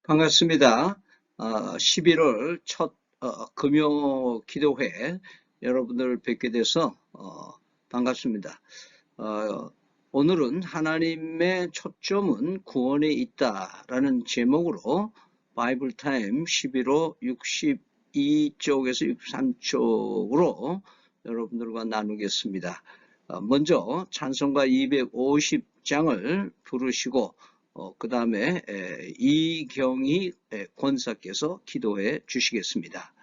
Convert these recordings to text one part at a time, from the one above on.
반갑습니다. 11월 첫 금요 기도회 여러분들 뵙게 돼서 반갑습니다. 오늘은 하나님의 초점은 구원에 있다라는 제목으로 바이블 타임 11호 62쪽에서 63쪽으로 여러분들과 나누겠습니다. 먼저 찬송가 250장을 부르시고 그 다음에 이경희 권사께서 기도해 주시겠습니다.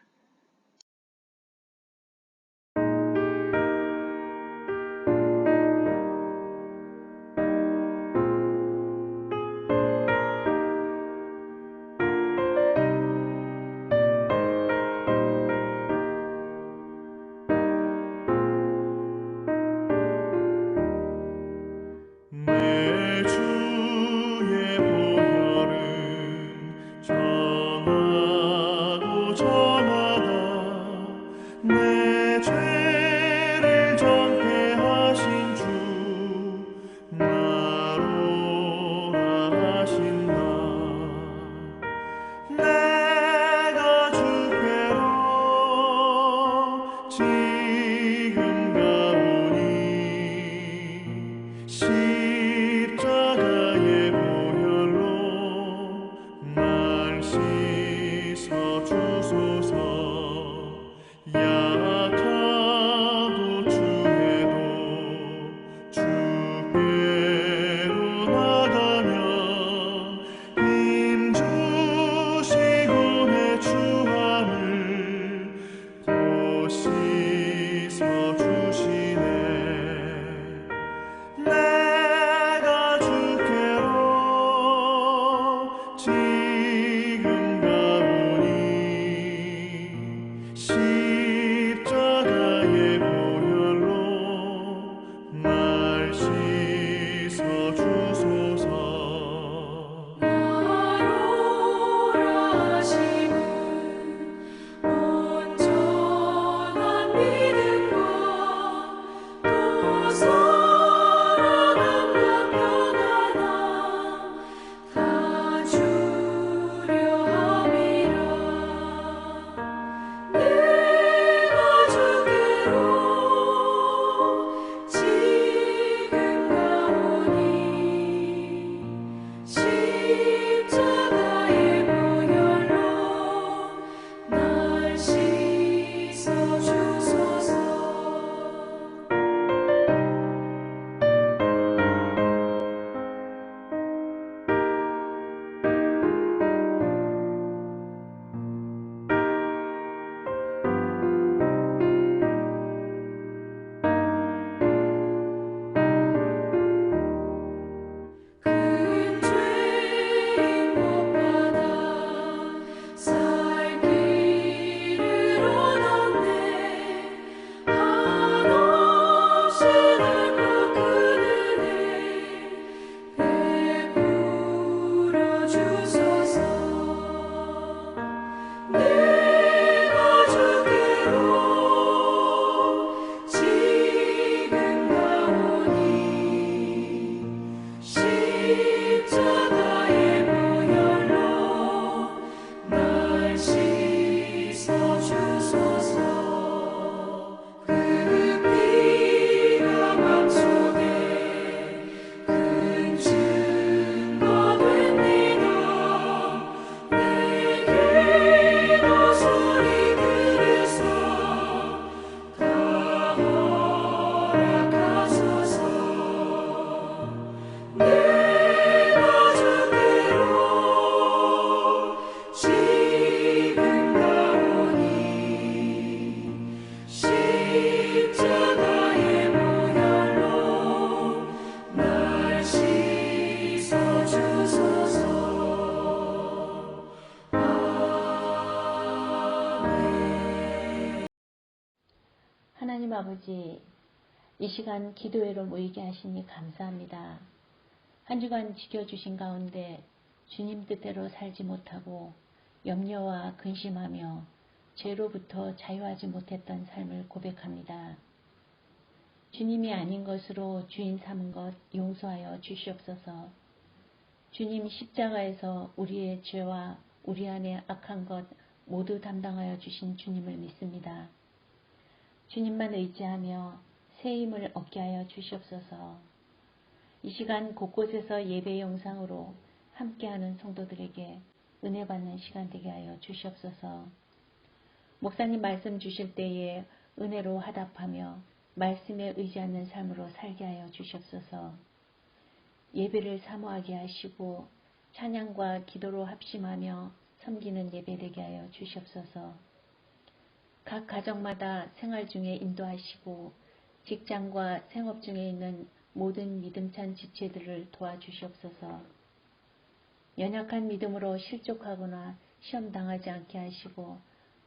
하나님 아버지, 이 시간 기도회로 모이게 하시니 감사합니다. 한 주간 지켜주신 가운데 주님 뜻대로 살지 못하고 염려와 근심하며 죄로부터 자유하지 못했던 삶을 고백합니다. 주님이 아닌 것으로 주인 삼은 것 용서하여 주시옵소서. 주님 십자가에서 우리의 죄와 우리 안에 악한 것 모두 담당하여 주신 주님을 믿습니다. 주님만 의지하며 새 힘을 얻게 하여 주시옵소서. 이 시간 곳곳에서 예배 영상으로 함께하는 성도들에게 은혜 받는 시간 되게 하여 주시옵소서. 목사님 말씀 주실 때에 은혜로 화답하며 말씀에 의지하는 삶으로 살게 하여 주시옵소서. 예배를 사모하게 하시고 찬양과 기도로 합심하며 섬기는 예배 되게 하여 주시옵소서. 각 가정마다 생활 중에 인도하시고 직장과 생업 중에 있는 모든 믿음찬 지체들을 도와주시옵소서. 연약한 믿음으로 실족하거나 시험당하지 않게 하시고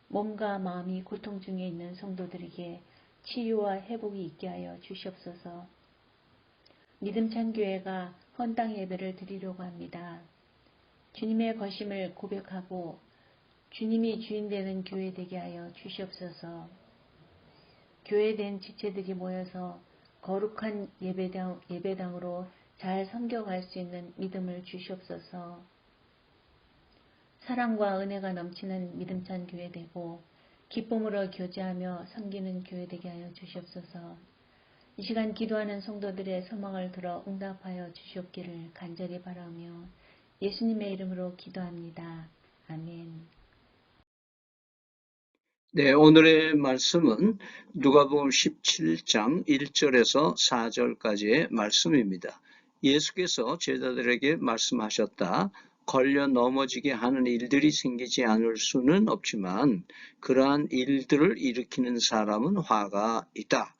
몸과 마음이 고통 중에 있는 성도들에게 치유와 회복이 있게 하여 주시옵소서. 믿음찬 교회가 헌당 예배를 드리려고 합니다. 주님의 거심을 고백하고 주님이 주인 되는 교회 되게 하여 주시옵소서. 교회된 지체들이 모여서 거룩한 예배당으로 잘 섬겨갈 수 있는 믿음을 주시옵소서. 사랑과 은혜가 넘치는 믿음찬 교회 되고 기쁨으로 교제하며 섬기는 교회 되게 하여 주시옵소서. 이 시간 기도하는 성도들의 소망을 들어 응답하여 주시옵기를 간절히 바라며 예수님의 이름으로 기도합니다. 아멘. 네, 오늘의 말씀은 누가복음 17장 1절에서 4절까지의 말씀입니다. 예수께서 제자들에게 말씀하셨다. 걸려 넘어지게 하는 일들이 생기지 않을 수는 없지만 그러한 일들을 일으키는 사람은 화가 있다.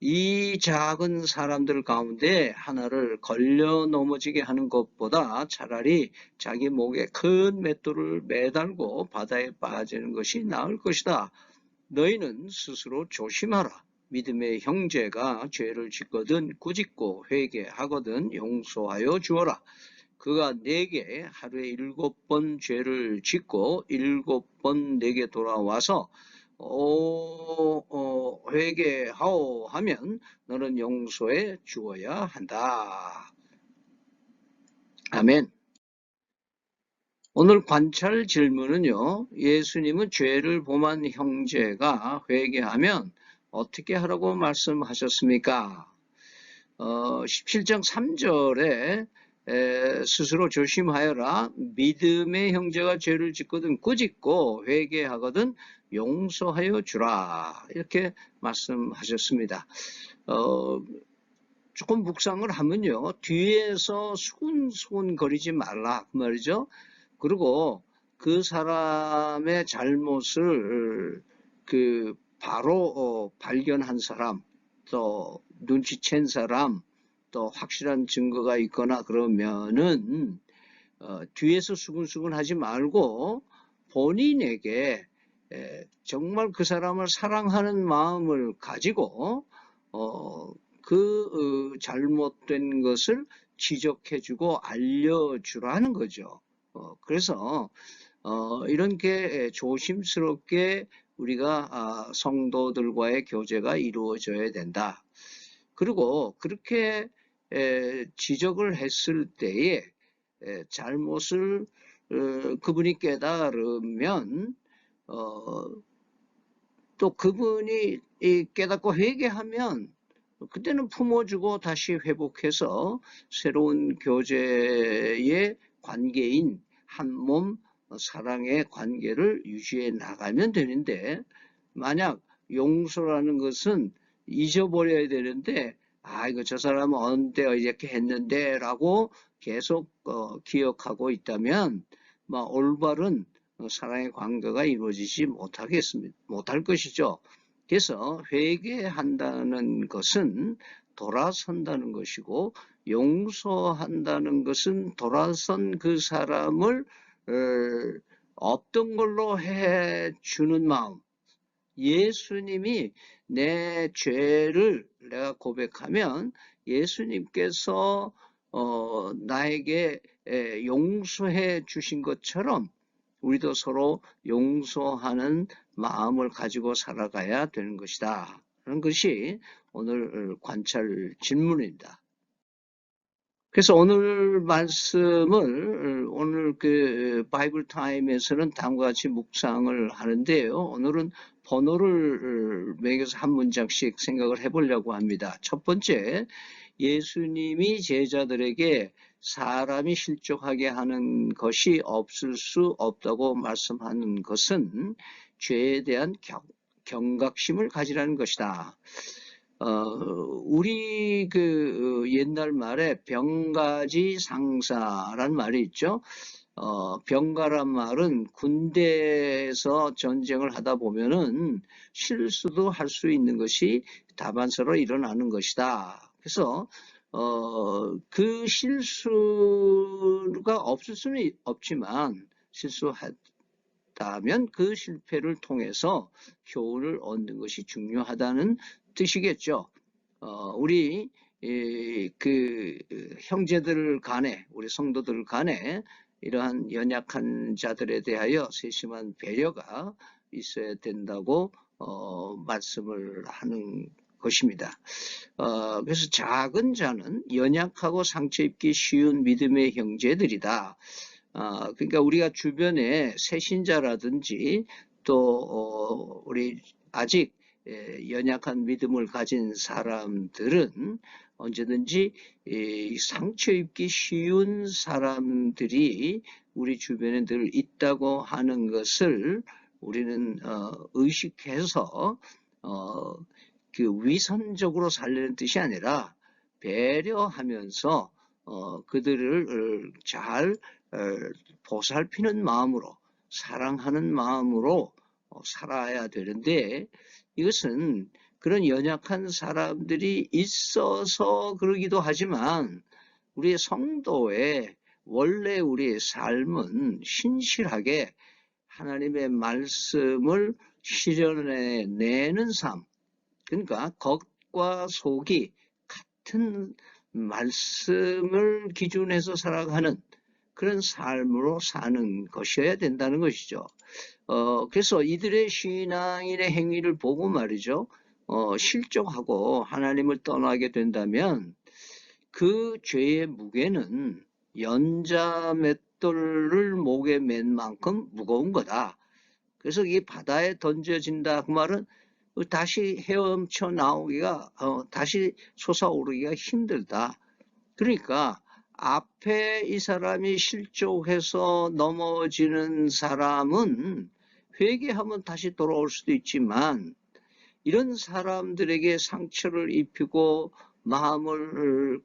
이 작은 사람들 가운데 하나를 걸려 넘어지게 하는 것보다 차라리 자기 목에 큰 맷돌을 매달고 바다에 빠지는 것이 나을 것이다. 너희는 스스로 조심하라. 믿음의 형제가 죄를 짓거든 꾸짖고 회개하거든 용서하여 주어라. 그가 내게 하루에 7번 죄를 짓고 7번 내게 돌아와서 회개하오 하면 너는 용서해 주어야 한다. 아멘. 오늘 관찰 질문은요. 예수님은 죄를 범한 형제가 회개하면 어떻게 하라고 말씀하셨습니까? 17장 3절에 스스로 조심하여라. 믿음의 형제가 죄를 짓거든 꾸짖고 회개하거든 용서하여 주라. 이렇게 말씀하셨습니다. 조금 묵상을 하면요. 뒤에서 수군수군 거리지 말라 그 말이죠. 그리고 그 사람의 잘못을 바로 발견한 사람, 또 눈치챈 사람, 또 확실한 증거가 있거나 그러면은 뒤에서 수근수근 하지 말고 본인에게 정말 그 사람을 사랑하는 마음을 가지고 잘못된 것을 지적해주고 알려주라는 거죠. 그래서 이렇게 조심스럽게 우리가 성도들과의 교제가 이루어져야 된다. 그리고 그렇게 지적을 했을 때에 잘못을 그분이 깨달으면 또 그분이 깨닫고 회개하면 그때는 품어주고 다시 회복해서 새로운 교제의 관계인 한 몸 사랑의 관계를 유지해 나가면 되는데, 만약 용서라는 것은 잊어버려야 되는데 이거 저 사람은 언제 이렇게 했는데 라고 계속 기억하고 있다면 올바른 사랑의 관계가 이루어지지 못할 것이죠. 그래서 회개한다는 것은 돌아선다는 것이고, 용서한다는 것은 돌아선 그 사람을 없던 걸로 해주는 마음. 예수님이 내 죄를 내가 고백하면 예수님께서 나에게 용서해 주신 것처럼 우리도 서로 용서하는 마음을 가지고 살아가야 되는 것이다. 그런 것이 오늘 관찰 질문입니다. 그래서 오늘 말씀을 오늘 그 바이블 타임에서는 다음과 같이 묵상을 하는데요. 오늘은 번호를 매겨서 한 문장씩 생각을 해보려고 합니다. 첫 번째, 예수님이 제자들에게 사람이 실족하게 하는 것이 없을 수 없다고 말씀하는 것은 죄에 대한 경각심을 가지라는 것이다. 우리 옛날 말에 병가지 상사란 말이 있죠. 병가란 말은 군대에서 전쟁을 하다 보면은 실수도 할 수 있는 것이 다반사로 일어나는 것이다. 그래서 그 실수가 없을 수는 없지만 실수했다면 그 실패를 통해서 교훈을 얻는 것이 중요하다는 뜻이겠죠. 우리 형제들 간에, 우리 성도들 간에 이러한 연약한 자들에 대하여 세심한 배려가 있어야 된다고 말씀을 하는 것입니다. 그래서 작은 자는 연약하고 상처 입기 쉬운 믿음의 형제들이다. 그러니까 우리가 주변에 새신자라든지 또 우리 아직 연약한 믿음을 가진 사람들은 언제든지 상처 입기 쉬운 사람들이 우리 주변에 늘 있다고 하는 것을 우리는 의식해서 그 위선적으로 살려는 뜻이 아니라 배려하면서 그들을 잘 보살피는 마음으로, 사랑하는 마음으로 살아야 되는데, 이것은 그런 연약한 사람들이 있어서 그러기도 하지만 우리의 성도의 원래 우리의 삶은 신실하게 하나님의 말씀을 실현해내는 삶, 그러니까 겉과 속이 같은 말씀을 기준해서 살아가는 그런 삶으로 사는 것이어야 된다는 것이죠. 그래서 이들의 신앙인의 행위를 보고 말이죠. 실족하고 하나님을 떠나게 된다면 그 죄의 무게는 연자 맷돌을 목에 맨 만큼 무거운 거다. 그래서 이게 바다에 던져진다 그 말은 다시 헤엄쳐 나오기가 다시 솟아오르기가 힘들다. 그러니까 앞에 이 사람이 실족해서 넘어지는 사람은 회개하면 다시 돌아올 수도 있지만 이런 사람들에게 상처를 입히고 마음을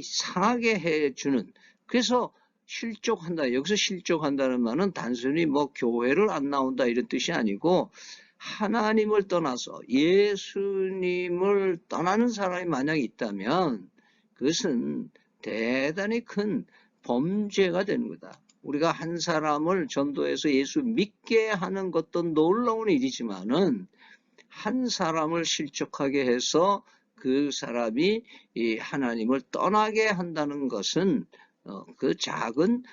상하게 해주는, 그래서 실족한다. 여기서 실족한다는 말은 단순히 뭐 교회를 안 나온다 이런 뜻이 아니고 하나님을 떠나서 예수님을 떠나는 사람이 만약 있다면 그것은 대단히 큰 범죄가 되는 거다. 우리가 한 사람을 전도해서 예수 믿게 하는 것도 놀라운 일이지만은 한 사람을 실족하게 해서 그 사람이 이 하나님을 떠나게 한다는 것은 그 작은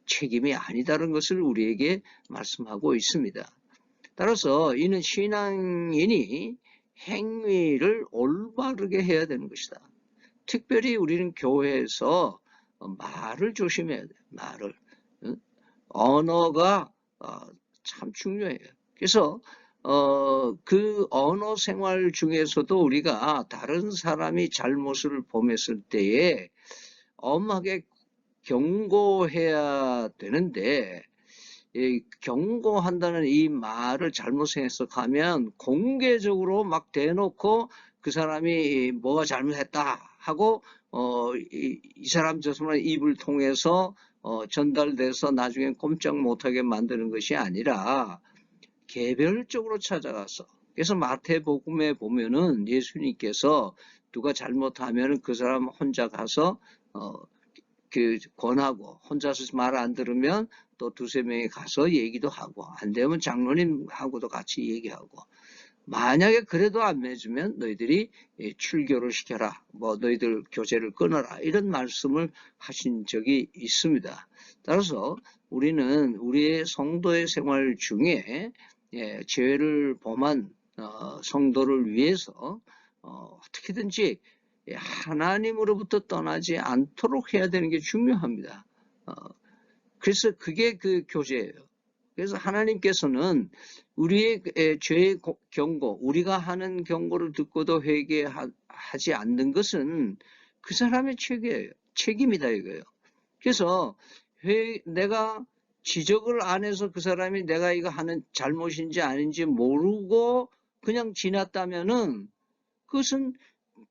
책임이 아니다라는 것을 우리에게 말씀하고 있습니다. 따라서 이는 신앙인이 행위를 올바르게 해야 되는 것이다. 특별히 우리는 교회에서 말을 조심해야 돼. 말을. 언어가 참 중요해요. 그래서 그 언어 생활 중에서도 우리가 다른 사람이 잘못을 범했을 때에 엄하게 경고해야 되는데 경고한다는 이 말을 잘못 해석하면 공개적으로 막 대놓고 그 사람이 뭐가 잘못했다 하고 이 사람 저 사람 입을 통해서 전달돼서 나중에 꼼짝 못하게 만드는 것이 아니라 개별적으로 찾아가서, 그래서 마태복음에 보면은 예수님께서 누가 잘못하면 그 사람 혼자 가서 권하고, 혼자서 말 안 들으면 또 두세 명이 가서 얘기도 하고, 안 되면 장로님하고도 같이 얘기하고, 만약에 그래도 안 맺으면 너희들이 출교를 시켜라, 뭐 너희들 교제를 끊어라, 이런 말씀을 하신 적이 있습니다. 따라서 우리는 우리의 성도의 생활 중에 죄를 범한 성도를 위해서 어떻게든지 하나님으로부터 떠나지 않도록 해야 되는 게 중요합니다. 그래서 그게 그 교제예요. 그래서 하나님께서는 우리의 죄의 경고, 우리가 하는 경고를 듣고도 회개하지 않는 것은 그 사람의 책임이다 이거예요. 그래서 내가 지적을 안 해서 그 사람이 내가 이거 하는 잘못인지 아닌지 모르고 그냥 지났다면은 그것은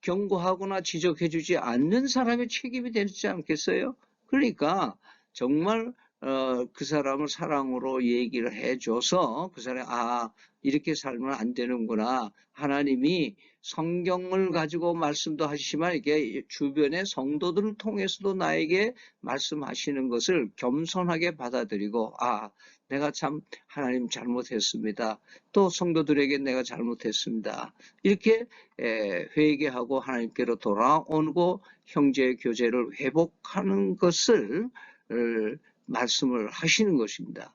경고하거나 지적해주지 않는 사람의 책임이 되지 않겠어요? 그러니까 정말 그 사람을 사랑으로 얘기를 해줘서 그 사람이 이렇게 살면 안 되는구나. 하나님이 성경을 가지고 말씀도 하시지만 이게 주변의 성도들을 통해서도 나에게 말씀하시는 것을 겸손하게 받아들이고 내가 참 하나님 잘못했습니다. 또 성도들에게 내가 잘못했습니다. 이렇게 회개하고 하나님께로 돌아오고 형제의 교제를 회복하는 것을 말씀을 하시는 것입니다.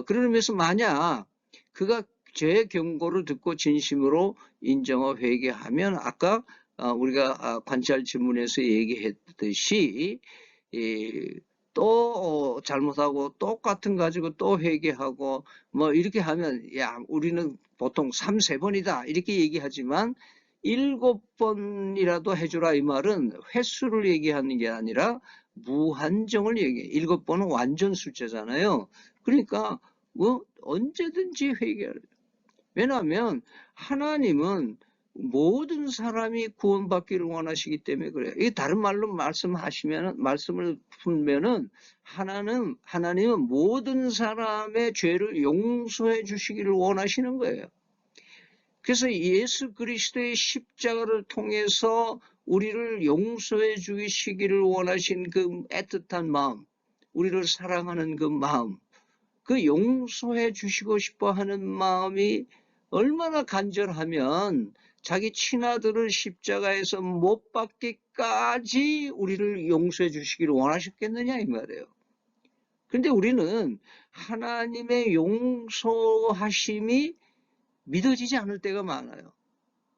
그런 의미에서 만약 그가 죄의 경고를 듣고 진심으로 인정하고 회개하면 아까 우리가 관찰 질문에서 얘기했듯이 또 잘못하고 똑같은 가지고 또 회개하고 뭐 이렇게 하면 우리는 보통 3~4번이다 이렇게 얘기하지만 7번이라도 해주라 이 말은 횟수를 얘기하는 게 아니라 무한정을 얘기해. 7번은 완전 숫자잖아요. 그러니까 뭐 언제든지 회개할. 왜냐하면 하나님은 모든 사람이 구원받기를 원하시기 때문에 그래요. 이게 다른 말로 말씀을 풀면은 하나님은 모든 사람의 죄를 용서해 주시기를 원하시는 거예요. 그래서 예수 그리스도의 십자가를 통해서 우리를 용서해 주시기를 원하신 그 애틋한 마음, 우리를 사랑하는 그 마음, 그 용서해 주시고 싶어 하는 마음이 얼마나 간절하면 자기 친아들을 십자가에서 못 박기까지 우리를 용서해 주시기를 원하셨겠느냐 이 말이에요. 그런데 우리는 하나님의 용서하심이 믿어지지 않을 때가 많아요.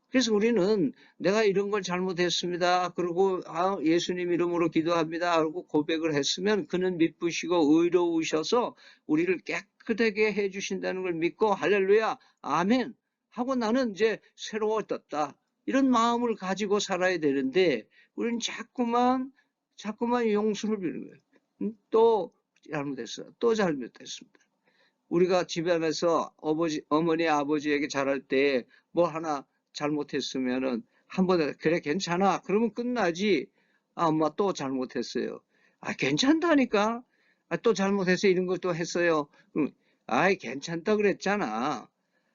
그래서 우리는 내가 이런 걸 잘못했습니다. 그리고 예수님 이름으로 기도합니다. 그리고 고백을 했으면 그는 미쁘시고 의로우셔서 우리를 깨끗하게 해주신다는 걸 믿고 할렐루야 아멘 하고 나는 이제 새로워졌다. 이런 마음을 가지고 살아야 되는데 우리는 자꾸만 용서를 비는 거예요. 또 잘못했어. 또 잘못했습니다. 우리가 집안에서 어머니, 아버지에게 잘할 때 뭐 하나 잘못했으면은 한 번에 그래 괜찮아 그러면 끝나지. 엄마 또 잘못했어요. 괜찮다니까. 또 잘못했어요. 이런 것도 했어요. 괜찮다 그랬잖아.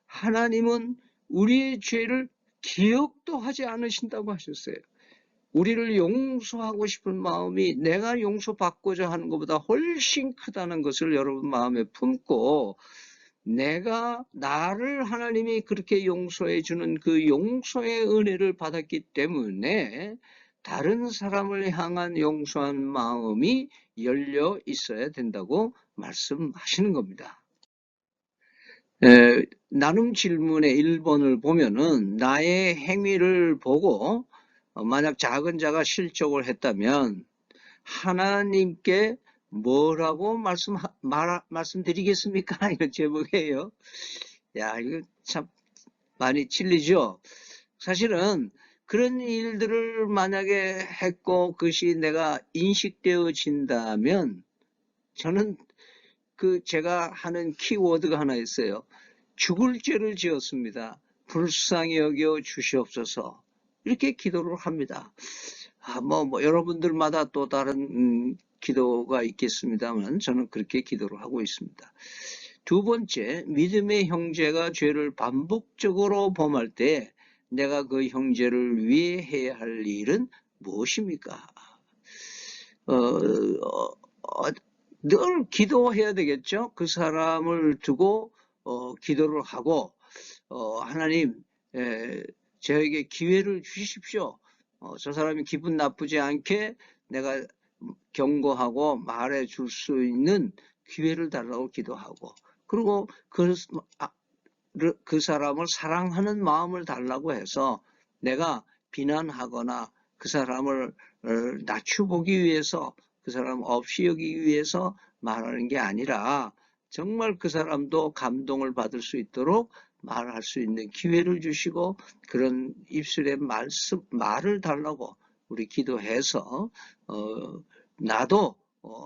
하나님은 우리의 죄를 기억도 하지 않으신다고 하셨어요. 우리를 용서하고 싶은 마음이 내가 용서받고자 하는 것보다 훨씬 크다는 것을 여러분 마음에 품고 나를 하나님이 그렇게 용서해 주는 그 용서의 은혜를 받았기 때문에 다른 사람을 향한 용서한 마음이 열려 있어야 된다고 말씀하시는 겁니다. 나눔 질문의 1번을 보면은 나의 행위를 보고 만약 작은 자가 실족을 했다면 하나님께 뭐라고 말씀드리겠습니까? 이런 제목이에요. 이거 참 많이 찔리죠? 사실은 그런 일들을 만약에 했고 그것이 내가 인식되어진다면 저는 제가 하는 키워드가 하나 있어요. 죽을 죄를 지었습니다. 불쌍히 여겨 주시옵소서. 이렇게 기도를 합니다. 여러분들마다 또 다른 기도가 있겠습니다만 저는 그렇게 기도를 하고 있습니다. 두 번째, 믿음의 형제가 죄를 반복적으로 범할 때 내가 그 형제를 위해 해야 할 일은 무엇입니까? 늘 기도해야 되겠죠. 그 사람을 두고 기도를 하고 하나님 저에게 기회를 주십시오. 저 사람이 기분 나쁘지 않게 내가 경고하고 말해 줄 수 있는 기회를 달라고 기도하고 그리고 그 사람을 사랑하는 마음을 달라고 해서 내가 비난하거나 그 사람을 낮춰보기 위해서, 그 사람 없이 여기기 위해서 말하는 게 아니라 정말 그 사람도 감동을 받을 수 있도록 말할 수 있는 기회를 주시고 그런 입술의 말을 달라고 우리 기도해서 나도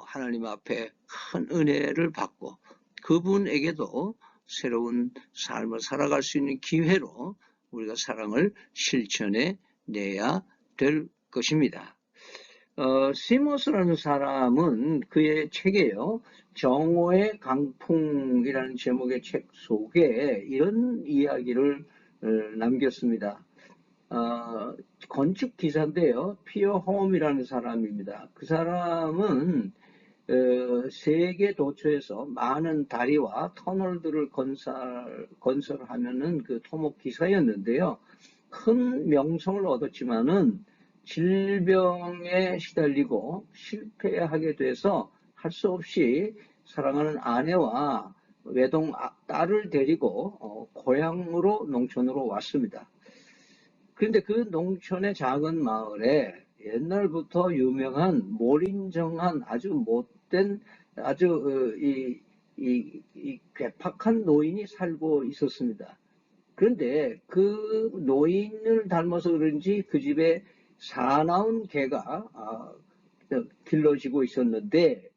하나님 앞에 큰 은혜를 받고 그분에게도 새로운 삶을 살아갈 수 있는 기회로 우리가 사랑을 실천해 내야 될 것입니다. 시모스라는 사람은 그의 책에요, 정오의 강풍이라는 제목의 책 속에 이런 이야기를 남겼습니다. 건축 기사인데요, 피어 홈이라는 사람입니다. 그 사람은 세계 도처에서 많은 다리와 터널들을 건설하는 그 토목 기사였는데요. 큰 명성을 얻었지만은 질병에 시달리고 실패하게 돼서 할 수 없이 사랑하는 아내와 외동 딸을 데리고 고향으로 농촌으로 왔습니다. 그런데 그 농촌의 작은 마을에 옛날부터 유명한 몰인정한 아주 못된 아주 괴팍한 노인이 살고 있었습니다. 그런데 그 노인을 닮아서 그런지 그 집에 사나운 개가 길러지고 있었는데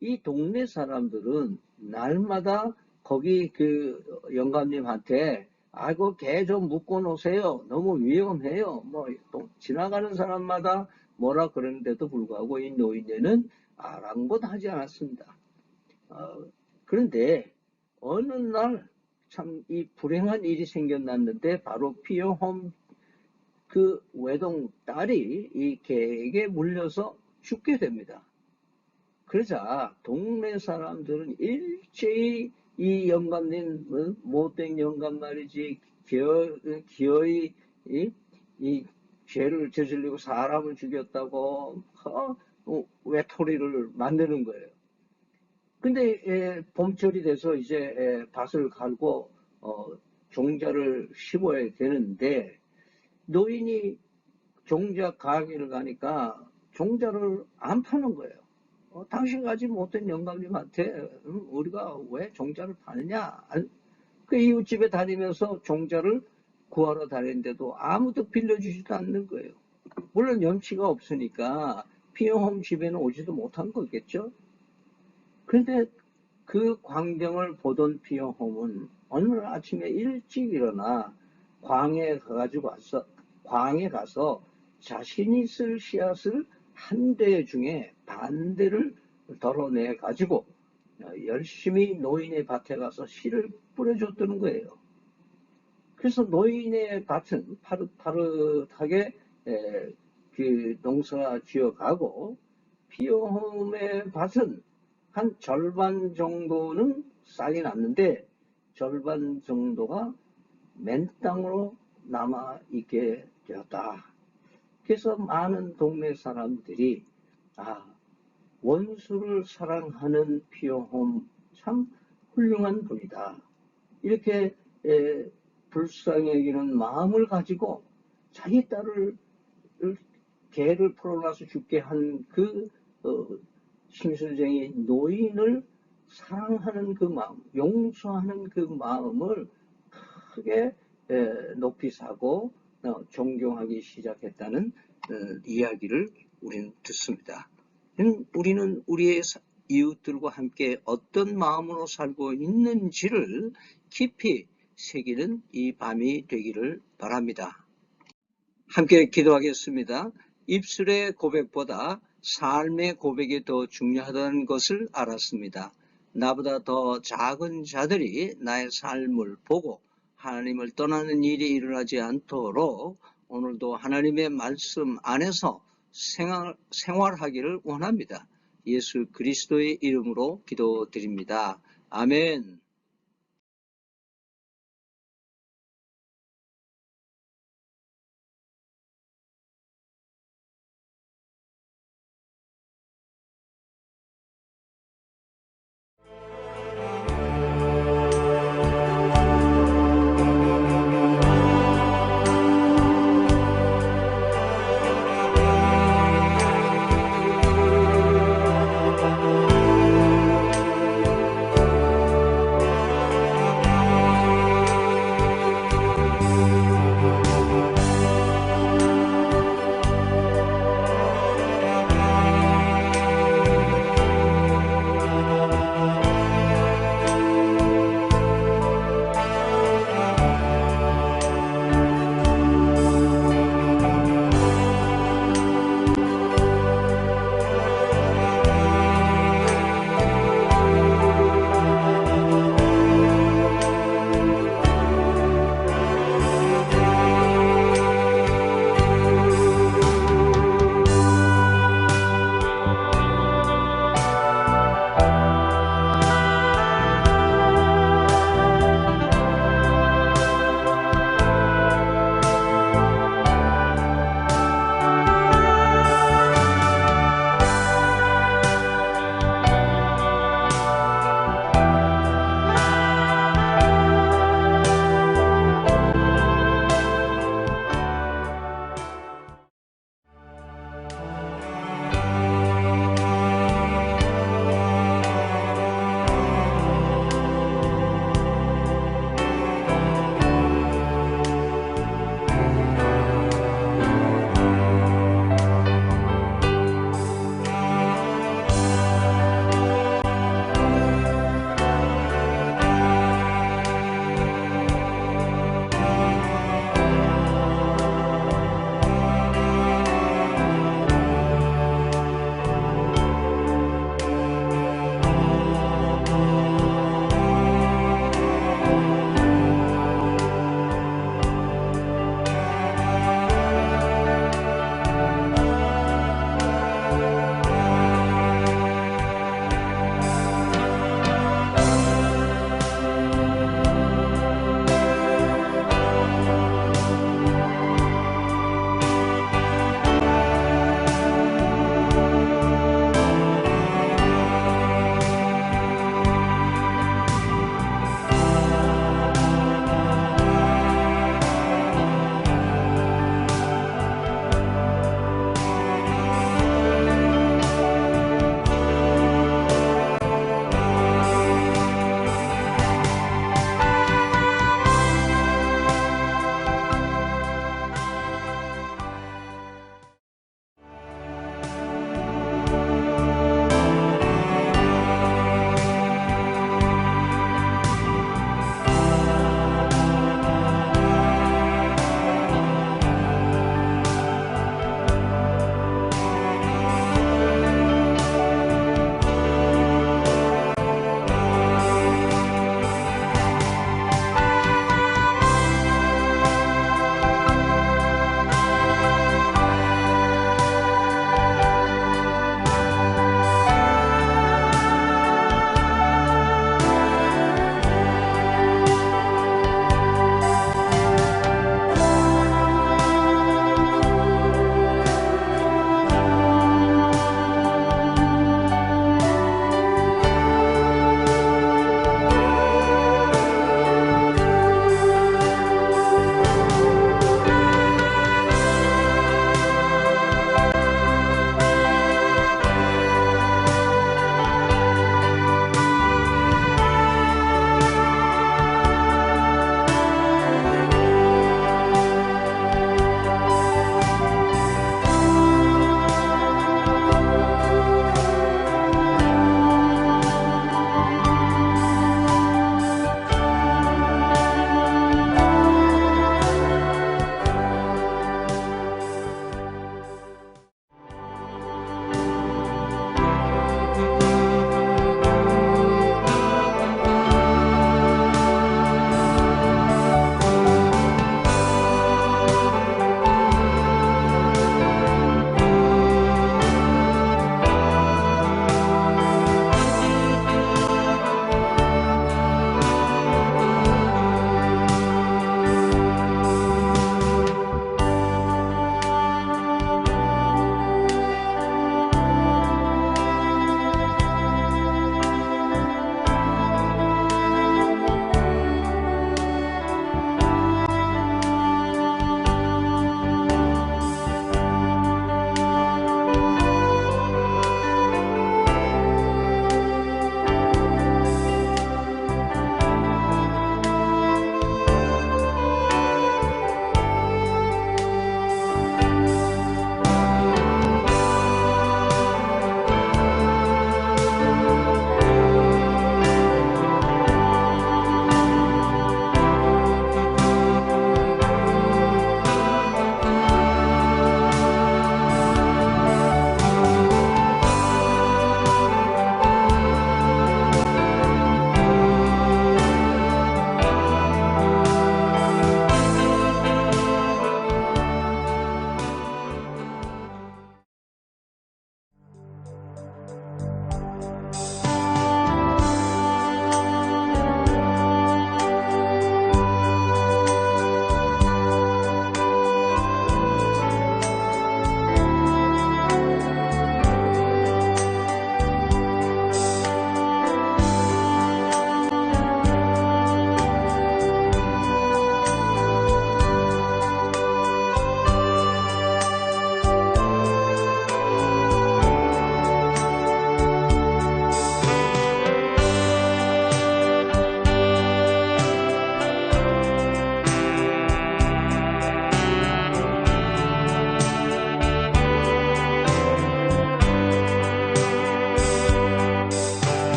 이 동네 사람들은 날마다 거기 그 영감님한테 아이고 개 좀 묶어 놓으세요. 너무 위험해요. 뭐 지나가는 사람마다 뭐라 그러는데도 불구하고 이 노인네는 아랑곳하지 않았습니다. 그런데 어느 날 참 이 불행한 일이 생겨났는데 바로 피어홈 그 외동 딸이 이 개에게 물려서 죽게 됩니다. 그러자 동네 사람들은 일제히 이 영감님, 못된 영감 말이지, 기어이 이 죄를 저질리고 사람을 죽였다고 외톨이를 만드는 거예요. 근데 봄철이 돼서 이제 밭을 갈고 종자를 심어야 되는데 노인이 종자 가게를 가니까 종자를 안 파는 거예요. 당신 가지 못된 영감님한테 우리가 왜 종자를 파느냐? 그 이웃집에 다니면서 종자를 구하러 다니는데도 아무도 빌려주지도 않는 거예요. 물론 염치가 없으니까 피어홈 집에는 오지도 못한 거겠죠. 그런데 그 광경을 보던 피어홈은 어느 날 아침에 일찍 일어나 광에 가서 자신이 쓸 씨앗을 한 대 중에 반대를 덜어내 가지고 열심히 노인의 밭에 가서 씨를 뿌려줬다는 거예요. 그래서 노인의 밭은 파릇파릇하게 그 농사 지어가고 피어홈의 밭은 한 절반 정도는 싹이 났는데 절반 정도가 맨 땅으로 남아있게 되었다. 그래서 많은 동네 사람들이 원수를 사랑하는 피어홈 참 훌륭한 분이다. 이렇게 불쌍히 여기는 마음을 가지고 자기 딸을 개를 풀어놔서 죽게 한 그 심술쟁이 노인을 사랑하는 그 마음, 용서하는 그 마음을 크게 높이 사고 존경하기 시작했다는 이야기를 우리는 듣습니다. 우리는 우리의 이웃들과 함께 어떤 마음으로 살고 있는지를 깊이 새기는 이 밤이 되기를 바랍니다. 함께 기도하겠습니다. 입술의 고백보다 삶의 고백이 더 중요하다는 것을 알았습니다. 나보다 더 작은 자들이 나의 삶을 보고 하나님을 떠나는 일이 일어나지 않도록 오늘도 하나님의 말씀 안에서 생활하기를 원합니다. 예수 그리스도의 이름으로 기도드립니다. 아멘.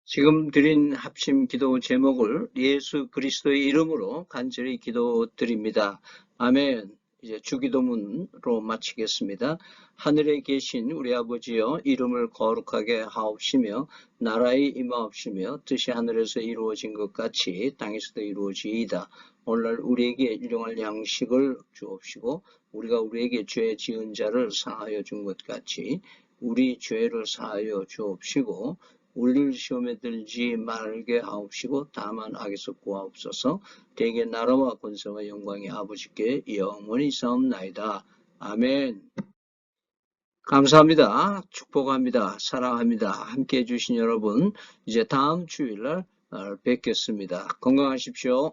지금 드린 합심 기도 제목을 예수 그리스도의 이름으로 간절히 기도드립니다. 아멘. 이제 주기도문으로 마치겠습니다. 하늘에 계신 우리 아버지여, 이름을 거룩하게 하옵시며 나라의 임하옵시며 뜻이 하늘에서 이루어진 것 같이 땅에서도 이루어지이다. 오늘날 우리에게 일용할 양식을 주옵시고 우리가 우리에게 죄 지은 자를 사하여 준 것 같이 우리 죄를 사하여 주옵시고 우리를 시험에 들지 말게 하옵시고 다만 악에서 구하옵소서. 대개 나라와 권세와 영광이 아버지께 영원히 있사옵나이다. 아멘. 감사합니다. 축복합니다. 사랑합니다. 함께 해주신 여러분, 이제 다음 주일날 뵙겠습니다. 건강하십시오.